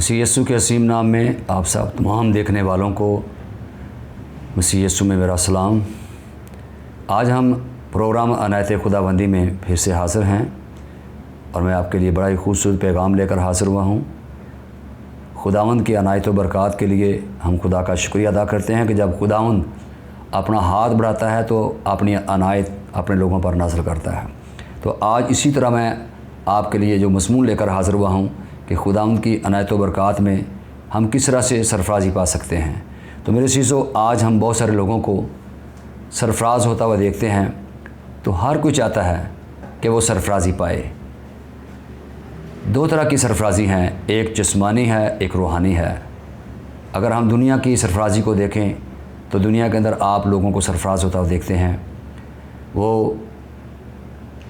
मसीह यीशु के असीम नाम में आप सब तमाम देखने वालों को मसीह यीशु में मेरा सलाम। आज हम प्रोग्राम अनायत खुदाबंदी में फिर से हाज़िर हैं और मैं आपके लिए बड़ा ही खूबसूरत पैगाम लेकर हाज़िर हुआ हूँ। खुदावंद की अनायत व बरक़ात के लिए हम खुदा का शुक्रिया अदा करते हैं कि जब खुदावंद अपना हाथ बढ़ाता है तो अपनी अनायत अपने लोगों पर नाज़िल करता है। तो आज इसी तरह मैं आपके लिए जो मज़मून लेकर हाज़िर हुआ हूँ कि खुदावंद की अनायत व बरक़ात में हम किस तरह से सरफराज़ी पा सकते हैं। तो मेरे चीज़ों, आज हम बहुत सारे लोगों को सरफराज होता हुआ देखते हैं, तो हर कोई चाहता है कि वो सरफराज़ी पाए। दो तरह की सरफराज़ी हैं, एक जिस्मानी है, एक रूहानी है। अगर हम दुनिया की सरफराज़ी को देखें तो दुनिया के अंदर आप लोगों को सरफराज होता हुआ देखते हैं। वो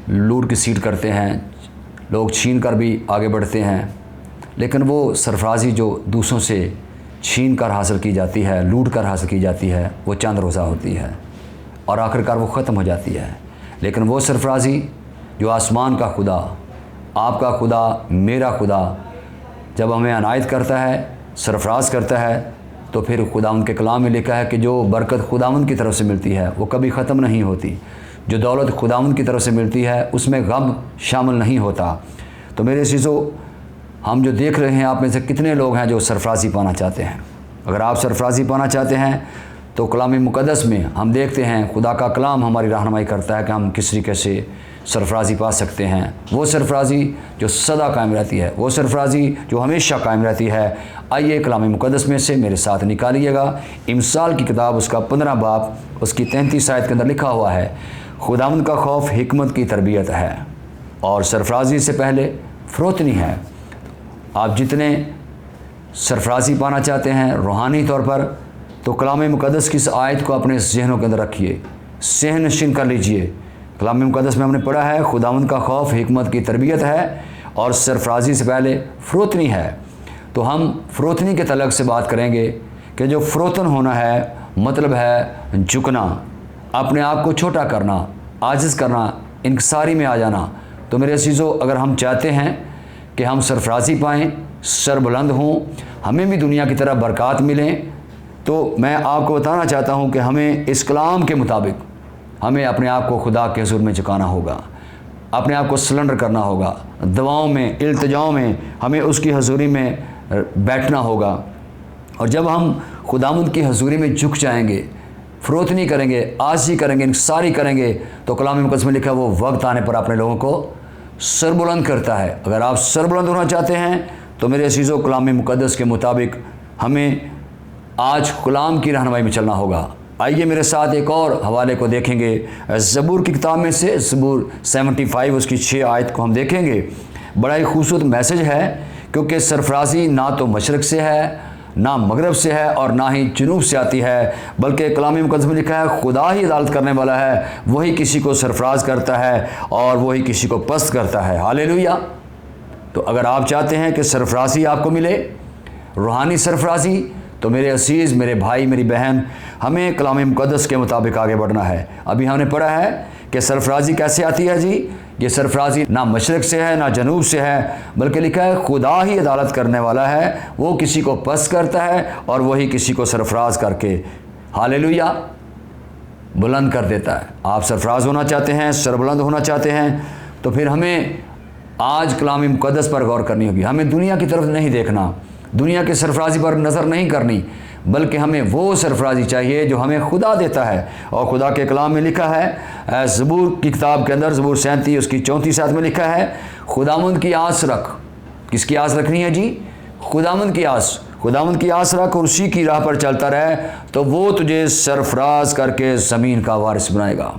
लूट की सीट करते हैं, लोग छीन कर भी आगे बढ़ते हैं, लेकिन वो सरफराज़ी जो दूसरों से छीन कर हासिल की जाती है, लूट कर हासिल की जाती है, वो चंद रोज़ा होती है और आखिरकार वो ख़त्म हो जाती है। लेकिन वो सरफराज़ी जो आसमान का खुदा, आपका खुदा, मेरा खुदा जब हमें अनायत करता है, सरफराज करता है, तो फिर खुदावंद के कलाम में लिखा है कि जो बरकत खुदावंद की तरफ से मिलती है वो कभी ख़त्म नहीं होती। जो दौलत खुदावंद की तरफ से मिलती है उसमें गम शामिल नहीं होता। तो मेरे चीज़ों, हम जो देख रहे हैं, आप में से कितने लोग हैं जो सरफराज़ी पाना चाहते हैं? अगर आप सरफराज़ी पाना चाहते हैं तो कलाम मुक़द्दस में हम देखते हैं, खुदा का कलाम हमारी रहनुमाई करता है कि हम किस तरीके से सरफराज़ी पा सकते हैं। वो सरफराज़ी जो सदा कायम रहती है, वो सरफराज़ी जो हमेशा कायम रहती है। आइए कलाम मुक़द्दस में से मेरे साथ निकालिएगा। इमसाल की किताब उसका 15 बाब उसकी 33 आयत के अंदर लिखा हुआ है, खुदावंद का खौफ हिकमत की तरबियत है और सरफराज़ी से पहले फ़रोतनी है। आप जितने सरफराज़ी पाना चाहते हैं रूहानी तौर पर, तो कलाम मुक़द्दस की इस आयत को अपने ज़हनों के अंदर रखिए, सहन नशीन कर लीजिए। कलाम मुक़द्दस में हमने पढ़ा है, खुदावंद का खौफ हिकमत की तरबियत है और सरफराज़ी से पहले फ़रोतनी है। तो हम फ़रोतनी के तलक से बात करेंगे कि जो फ़रोतन होना है मतलब है झुकना, अपने आप को छोटा करना, आजिज़ करना, इंकसारी में आ जाना। तो मेरे अज़ीज़ों, अगर हम चाहते हैं कि हम सरफराज़ी पाएँ, सरबुलंद हों, हमें भी दुनिया की तरह बरक़ात मिलें, तो मैं आपको बताना चाहता हूँ कि हमें इस कलाम के मुताबिक हमें अपने आप को खुदा के हुज़ूर में झुकाना होगा, अपने आप को सरेंडर करना होगा, दुआओं में, इल्तिजाओं में हमें उसकी हज़ूरी में बैठना होगा। और जब हम खुदावंद की हज़ूरी में झुक जाएंगे, फ़रोतनी करेंगे, आजी करेंगे, इंकसारी करेंगे, तो कलाम मुक़द्दस में लिखा है वो वक्त आने पर अपने लोगों को सरबुलंद करता है। अगर आप सरबुलंद होना चाहते हैं तो मेरे अज़ीज़ों, कलाम मुक़द्दस के मुताबिक हमें आज कलाम की रहनुमाई में चलना होगा। आइए मेरे साथ एक और हवाले को देखेंगे, ज़बूर की किताब में से ज़बूर 75 उसकी 6 आयत को हम देखेंगे। बड़ा ही खूबसूरत मैसेज है, क्योंकि सरफराज़ी ना तो मशरक़ से है, ना मगरब से है और ना ही जनूब से आती है, बल्कि कलाम मुक़द्दस में लिखा है खुदा ही अदालत करने वाला है, वही किसी को सरफराज करता है और वही किसी को पस्त करता है। हालेलुया। तो अगर आप चाहते हैं कि सरफराज़ी आपको मिले, रूहानी सरफराज़ी, तो मेरे असीज़, मेरे भाई, मेरी बहन, हमें कलाम मुक़द्दस के मुताबिक आगे बढ़ना है। अभी हमने पढ़ा है कि सरफराज़ी कैसे आती है जी। ये सरफराज़ी ना मशरक़ से है ना जनूब से है, बल्कि लिखा है खुदा ही अदालत करने वाला है, वो किसी को पस्त करता है और वही किसी को सरफराज करके, हालेलुया, बुलंद कर देता है। आप सरफराज होना चाहते हैं, सरबुलंद होना चाहते हैं, तो फिर हमें आज कलाम मुक़द्दस पर गौर करनी होगी। हमें दुनिया की तरफ नहीं देखना, दुनिया के सरफराज़ी पर नज़र नहीं करनी, बल्कि हमें वो सरफराज़ी चाहिए जो हमें खुदा देता है। और खुदा के कलाम में लिखा है, ज़बूर की किताब के अंदर ज़बूर 37 उसकी 34 आयत में लिखा है, खुदावंद की आस रख। किसकी आस रखनी है जी? खुदावंद की आस। खुदावंद की आस रख और उसी की राह पर चलता रहे, तो वो तुझे सरफराज करके ज़मीन का वारिस बनाएगा।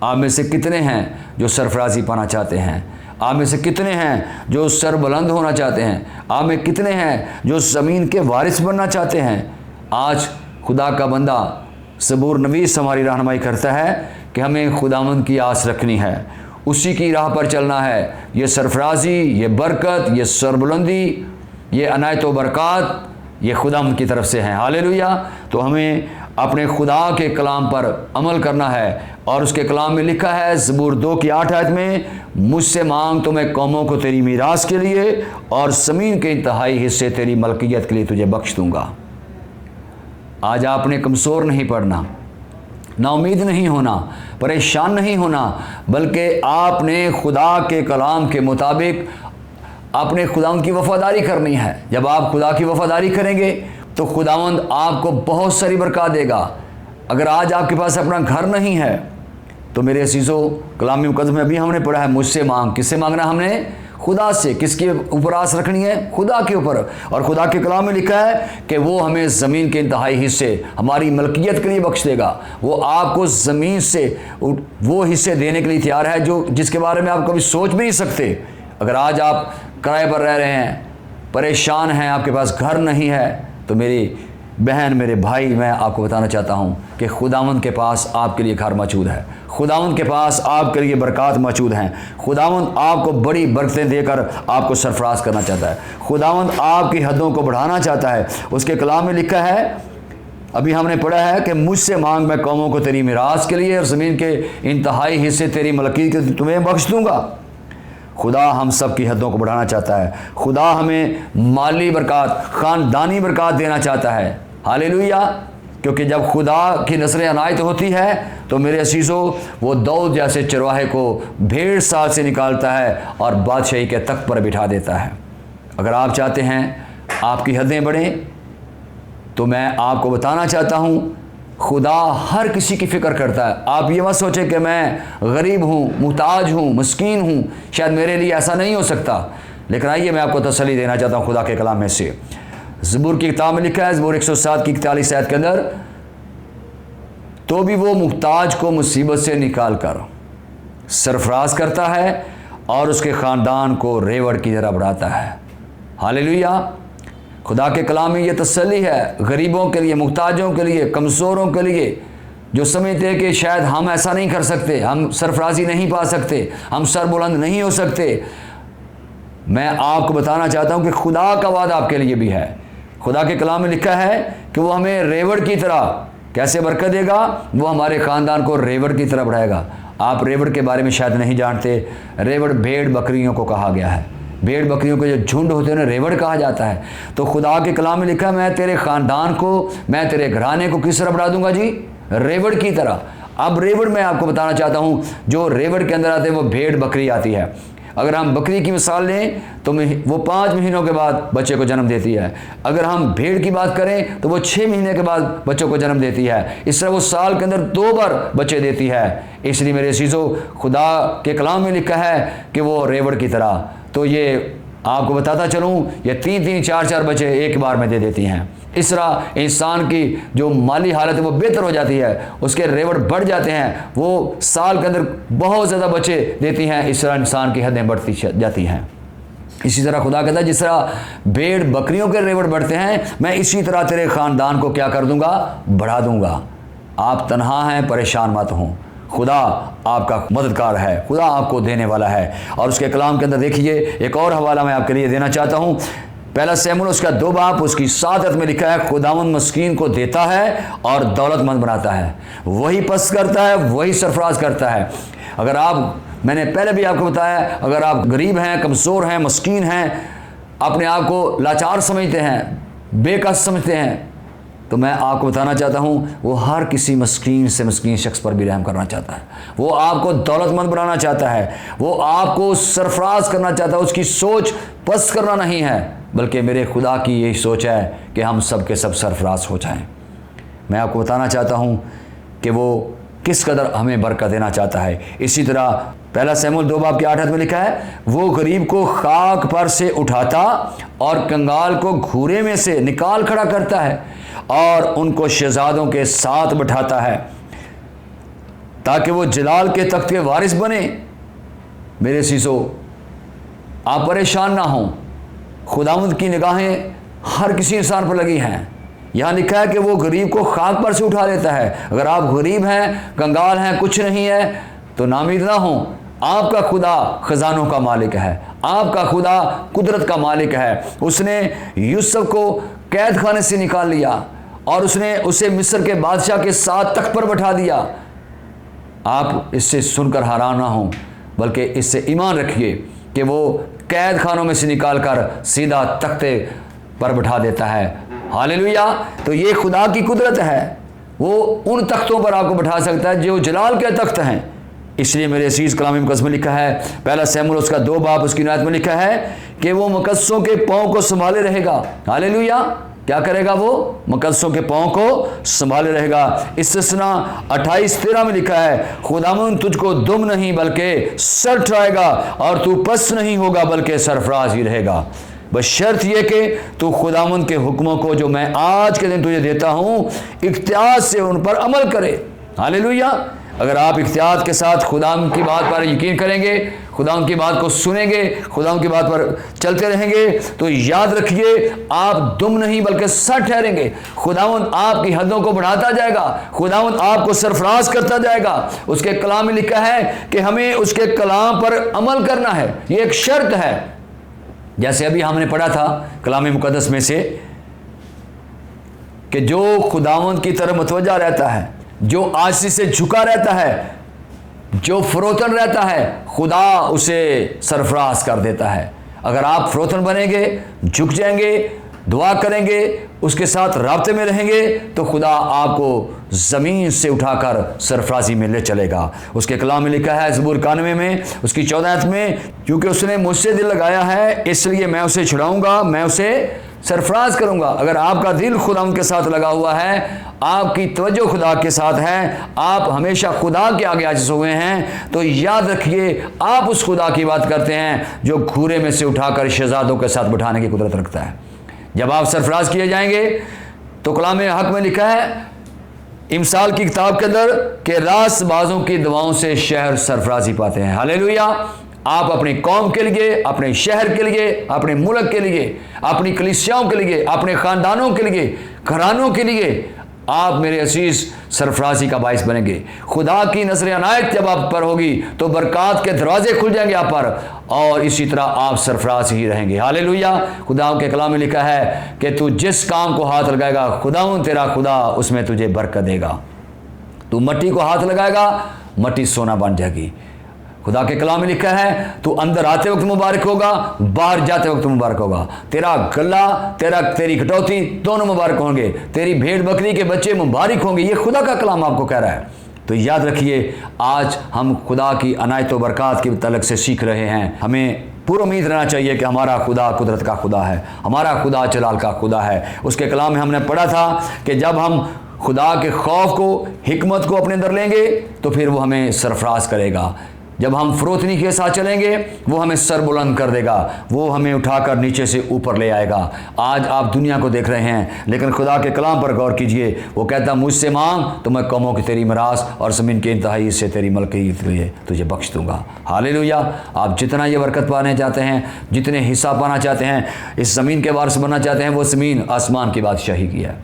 आप में से कितने हैं जो सरफराज़ी पाना चाहते हैं? आप में से कितने हैं जो सरबुलंद होना चाहते हैं? आप में कितने हैं जो ज़मीन के वारिस बनना चाहते हैं? आज खुदा का बंदा ज़बूर नवीस हमारी रहनुमाई करता है कि हमें खुदावंद की आस रखनी है, उसी की राह पर चलना है। ये सरफराज़ी, ये बरकत, ये सरबुलंदी, ये अनायत व बरक़ात, ये खुदावंद की तरफ से हैं। हालेलुया। तो हमें अपने खुदा के कलाम पर अमल करना है। और उसके कलाम में लिखा है ज़बूर 2 की 8 आयत में, मुझसे मांग तो मैं कौमों को तेरी मीरास के लिए और ज़मीन के इंतहाई हिस्से तेरी मलकियत के लिए तुझे बख्श दूंगा। आज आपने कमज़ोर नहीं पड़ना, नाउमीद नहीं होना, परेशान नहीं होना, बल्कि आपने खुदा के कलाम के मुताबिक अपने खुदावंद की वफ़ादारी करनी है। जब आप खुदा की वफ़ादारी करेंगे तो खुदावंद आपको बहुत सारी बरकत देगा। अगर आज आपके पास अपना घर नहीं है तो मेरे अज़ीज़ों, कलाम मुक़द्दस में अभी हमने पढ़ा है, मुझसे मांग। किससे मांगना हमने? खुदा से। किसके ऊपर आस रखनी है? खुदा के ऊपर। और खुदा के कलाम में लिखा है कि वो हमें ज़मीन के इंतहाई हिस्से हमारी मलकियत के लिए बख्श देगा। वो आपको ज़मीन से वो हिस्से देने के लिए तैयार है जो जिसके बारे में आप कभी सोच भी नहीं सकते। अगर आज आप किराए पर रह रहे हैं, परेशान हैं, आपके पास घर नहीं है, तो मेरी बहन, मेरे भाई, मैं आपको बताना चाहता हूँ कि खुदावंद के पास आपके लिए घर मौजूद है। खुदावंद के पास आपके लिए बरकत मौजूद हैं। खुदावंद आपको बड़ी बरकतें देकर आपको सरफराज करना चाहता है। खुदावंद आपकी हदों को बढ़ाना चाहता है। उसके कलाम में लिखा है, अभी हमने पढ़ा है कि मुझसे मांग मैं कौमों को तेरी मीरास के लिए और ज़मीन के इंतहाई हिस्से तेरी मलकियत के लिए तुम्हें बख्श दूंगा। खुदा हम सब की हदों को बढ़ाना चाहता है। खुदा हमें माली बरकत, ख़ानदानी बरकत देना चाहता है। हालेलुया। क्योंकि जब खुदा की नस्ल अनायत होती है तो मेरे असीज़ों, वो दाऊद जैसे चरवाहे को भेड़ साल से निकालता है और बादशाही के तख्त पर बिठा देता है। अगर आप चाहते हैं आपकी हदें बढ़ें तो मैं आपको बताना चाहता हूँ, खुदा हर किसी की फ़िक्र करता है। आप ये मत सोचें कि मैं गरीब हूँ, मुहताज हूँ, मस्कीन हूँ, शायद मेरे लिए ऐसा नहीं हो सकता। लेकिन आइए मैं आपको तसल्ली देना चाहता हूँ खुदा के कलाम में से। ज़बूर की किताब में लिखा है, ज़बूर 107 की 41 आयत के अंदर, तो भी वो मुहताज को मुसीबत से निकाल कर सरफराज करता है और उसके ख़ानदान को रेवड़ की तरह बढ़ाता है। हालेलुया। खुदा के कलाम में ये तसल्ली है गरीबों के लिए, मुहताजों के लिए, कमज़ोरों के लिए, जो समझते हैं कि शायद हम ऐसा नहीं कर सकते, हम सरफराजी नहीं पा सकते, हम सर बुलंद नहीं हो सकते। मैं आपको बताना चाहता हूँ कि खुदा का वादा आपके लिए भी है। खुदा के कलाम में लिखा है कि वो हमें रेवड़ की तरह कैसे बरकत देगा? वो हमारे ख़ानदान को रेवड़ की तरह बढ़ाएगा। आप रेवड़ के बारे में शायद नहीं जानते। रेवड़ भेड़ बकरियों को कहा गया है। भेड़ बकरियों के जो झुंड होते हैं उन्हें रेवड़ कहा जाता है। तो खुदा के कलाम में लिखा है, मैं तेरे ख़ानदान को, मैं तेरे घराने को किस तरह बढ़ा दूंगा जी? रेवड़ की तरह। अब रेवड़ मैं आपको बताना चाहता हूँ, जो रेवड़ के अंदर आते हैं वो भेड़ बकरी आती है। अगर हम बकरी की मिसाल लें तो वो 5 महीनों के बाद बच्चे को जन्म देती है। अगर हम भेड़ की बात करें तो वो 6 महीने के बाद बच्चों को जन्म देती है। इस तरह वो साल के अंदर 2 बार बच्चे देती है। इसलिए मेरे अज़ीज़ों, खुदा के कलाम में लिखा है कि वो रेवड़ की तरह। तो ये आपको बताता चलूँ, ये 3-3, 4-4 बच्चे एक बार में दे देती हैं। इस तरह इंसान की जो माली हालत है वो बेहतर हो जाती है, उसके रेवड़ बढ़ जाते हैं, वो साल के अंदर बहुत ज़्यादा बच्चे देती हैं। इस तरह इंसान की हदें बढ़ती जाती हैं। इसी तरह खुदा कहता है, जिस तरह भेड़ बकरियों के रेवड़ बढ़ते हैं, मैं इसी तरह तेरे ख़ानदान को क्या कर दूंगा? बढ़ा दूंगा। आप तन्हा हैं, परेशान मत हों। खुदा आपका मददगार है, खुदा आपको देने वाला है। और उसके कलाम के अंदर देखिए, एक और हवाला मैं आपके लिए देना चाहता हूँ। पहला शमूएल उसका 2 बाब उसकी 7 आयत में लिखा है, खुदावंद मस्कीन को देता है और दौलतमंद बनाता है। वही पस्त करता है, वही सरफराज करता है। अगर आप, मैंने पहले भी आपको बताया, अगर आप गरीब हैं, कमज़ोर हैं, मस्कीन हैं, अपने आप को लाचार समझते हैं, बेकस समझते हैं, तो मैं आपको बताना चाहता हूँ, वो हर किसी मस्कीन से मस्कीन शख्स पर भी रहम करना चाहता है। वो आपको दौलतमंद बनाना चाहता है, वो आपको सरफराज करना चाहता है। उसकी सोच पस्त करना नहीं है, बल्कि मेरे खुदा की यही सोच है कि हम सब के सब सरफराज हो जाएं। मैं आपको बताना चाहता हूँ कि वो किस कदर हमें बरकत देना चाहता है। इसी तरह पहला शमूएल 2 बाब की 8 आयत में लिखा है, वो गरीब को खाक पर से उठाता और कंगाल को घूरे में से निकाल खड़ा करता है और उनको शहजादों के साथ बैठाता है ताकि वो जलाल के तख्त के वारिस बने। मेरे सीसो, आप परेशान ना हों। खुदावंद की निगाहें हर किसी इंसान पर लगी हैं। यहाँ लिखा है कि वो गरीब को खाक पर से उठा लेता है। अगर आप गरीब हैं, कंगाल हैं, कुछ नहीं है, तो नामीद ना हों। आपका खुदा खजानों का मालिक है, आपका खुदा कुदरत का मालिक है। उसने यूसुफ को कैद खाने से निकाल लिया और उसने उसे मिस्र के बादशाह के साथ तख्त पर बैठा दिया। आप इससे सुनकर हैरान ना हो, बल्कि इससे ईमान रखिए कि वो कैद खानों में से निकाल कर सीधा तख्ते पर बैठा देता है। हालेलुया। तो ये खुदा की कुदरत है, वो उन तख्तों पर आपको बैठा सकता है जो जलाल के तख्त हैं। इसलिए मेरे अजीज कलाम मुक़द्दस में लिखा है, पहला शमूएल उसका 2 बाब उसकी आयत में लिखा है कि वो मुकद्दसों के पाँव को संभाले रहेगा। हालेलुया। क्या करेगा? वो मुकद्दसों के पाँव को संभाले रहेगा। इस्तिस्ना 28:13 में लिखा है, खुदावंद तुझको दुम नहीं बल्कि सर ठहराएगा और तू पस्त नहीं होगा बल्कि सरफराज ही रहेगा। बस शर्त यह कि तू खुदावंद के हुक्मों को जो मैं आज के दिन तुझे देता हूँ इख्तियार से उन पर अमल करे। हालेलुया। अगर आप इख्तियार के साथ खुदाम की बात पर यकीन करेंगे, खुदाम की बात को सुनेंगे, खुदाम की बात पर चलते रहेंगे, तो याद रखिए आप दुम नहीं बल्कि सर ठहरेंगे। खुदावंद आपकी हदों को बढ़ाता जाएगा, खुदावंद आपको सरफराज करता जाएगा। उसके कलाम में लिखा है कि हमें उसके कलाम पर अमल करना है, ये एक शर्त है। जैसे अभी हमने पढ़ा था कलाम मुक़द्दस में से कि जो खुदावंद की तरफ मुतवज्जा रहता है, जो आजिज़ी से झुका रहता है, जो फरोतन रहता है, खुदा उसे सरफराज कर देता है। अगर आप फरोतन बनेंगे, झुक जाएंगे, दुआ करेंगे, उसके साथ राब्ते में रहेंगे, तो खुदा आपको ज़मीन से उठाकर सरफराजी में ले चलेगा। उसके कलाम में लिखा है ज़बूर 91 में उसकी 14 आयत में, क्योंकि उसने मुझसे दिल लगाया है इसलिए मैं उसे छुड़ाऊंगा, मैं उसे सरफराज करूंगा। अगर आपका दिल खुदा के साथ लगा हुआ है, आपकी तवज्जो खुदा के साथ है, आप हमेशा खुदा के आगे आजिज़ हुए हैं, तो याद रखिए आप उस खुदा की बात करते हैं जो घूरे में से उठाकर शहजादों के साथ बिठाने की कुदरत रखता है। जब आप सरफराज किए जाएंगे तो कलाम हक में लिखा है इमसाल की किताब के अंदर कि रासबाजों की दुआओं से शहर सरफराजी पाते हैं। हालेलुया। आप अपनी कौम के लिए, अपने शहर के लिए, अपने मुल्क के लिए, अपनी कलीसियाओं के लिए, अपने ख़ानदानों के लिए, घरानों के लिए आप मेरे अजीज सरफराजी का बाइस बनेंगे। खुदा की नज़र अनायत जब आप पर होगी तो बरक़ात के दरवाजे खुल जाएंगे आप पर, और इसी तरह आप सरफराज ही रहेंगे। हालेलुया। खुदा के कलाम में लिखा है कि तू जिस काम को हाथ लगाएगा खुदावंद तेरा खुदा उसमें तुझे बरकत देगा। तू मट्टी को हाथ लगाएगा, मट्टी सोना बन जाएगी। खुदा के कलाम में लिखा है तू अंदर आते वक्त मुबारक होगा, बाहर जाते वक्त मुबारक होगा। तेरा गला, तेरी कटौती दोनों मुबारक होंगे, तेरी भेड़ बकरी के बच्चे मुबारक होंगे। ये खुदा का कलाम आपको कह रहा है। तो याद रखिए आज हम खुदा की अनायत व बरक़ात की तलक से सीख रहे हैं। हमें पूरी उम्मीद रहना चाहिए कि हमारा खुदा कुदरत का खुदा है, हमारा खुदा जलाल का खुदा है। उसके कलाम में हमने पढ़ा था कि जब हम खुदा के खौफ को, हिकमत को अपने अंदर लेंगे तो फिर वो हमें सरफराज करेगा। जब हम फरोतनी के साथ चलेंगे वो हमें सर बुलंद कर देगा, वो हमें उठाकर नीचे से ऊपर ले आएगा। आज आप दुनिया को देख रहे हैं, लेकिन खुदा के कलाम पर गौर कीजिए। वो कहता मुझसे मांग तो मैं कौमों की तेरी मिरास और ज़मीन के इंतहाई से तेरी मलकियत के लिए तुझे बख्श दूंगा। हालेलुया। आप जितना ये बरकत पाने चाहते हैं, जितने हिस्सा पाना चाहते हैं, इस ज़मीन के वारिस बनना चाहते हैं, वो ज़मीन आसमान की बादशाही की है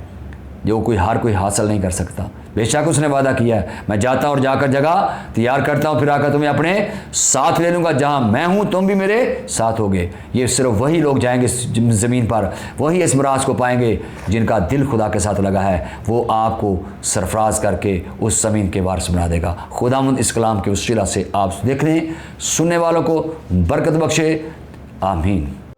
जो हर कोई हासिल नहीं कर सकता। बेशक उसने वादा किया है मैं जाता हूँ और जाकर जगह तैयार करता हूँ, फिर आकर तुम्हें अपने साथ ले लूँगा, जहाँ मैं हूँ तुम भी मेरे साथ होगे। ये सिर्फ वही लोग जाएंगे ज़मीन पर, वही इस मिराज को पाएंगे जिनका दिल खुदा के साथ लगा है। वो आपको सरफराज करके उस ज़मीन के वारिस बना देगा। खुदावंद इस कलाम के वसीला से आप देख रहे हैं, सुनने वालों को बरकत बख्शे। आमीन।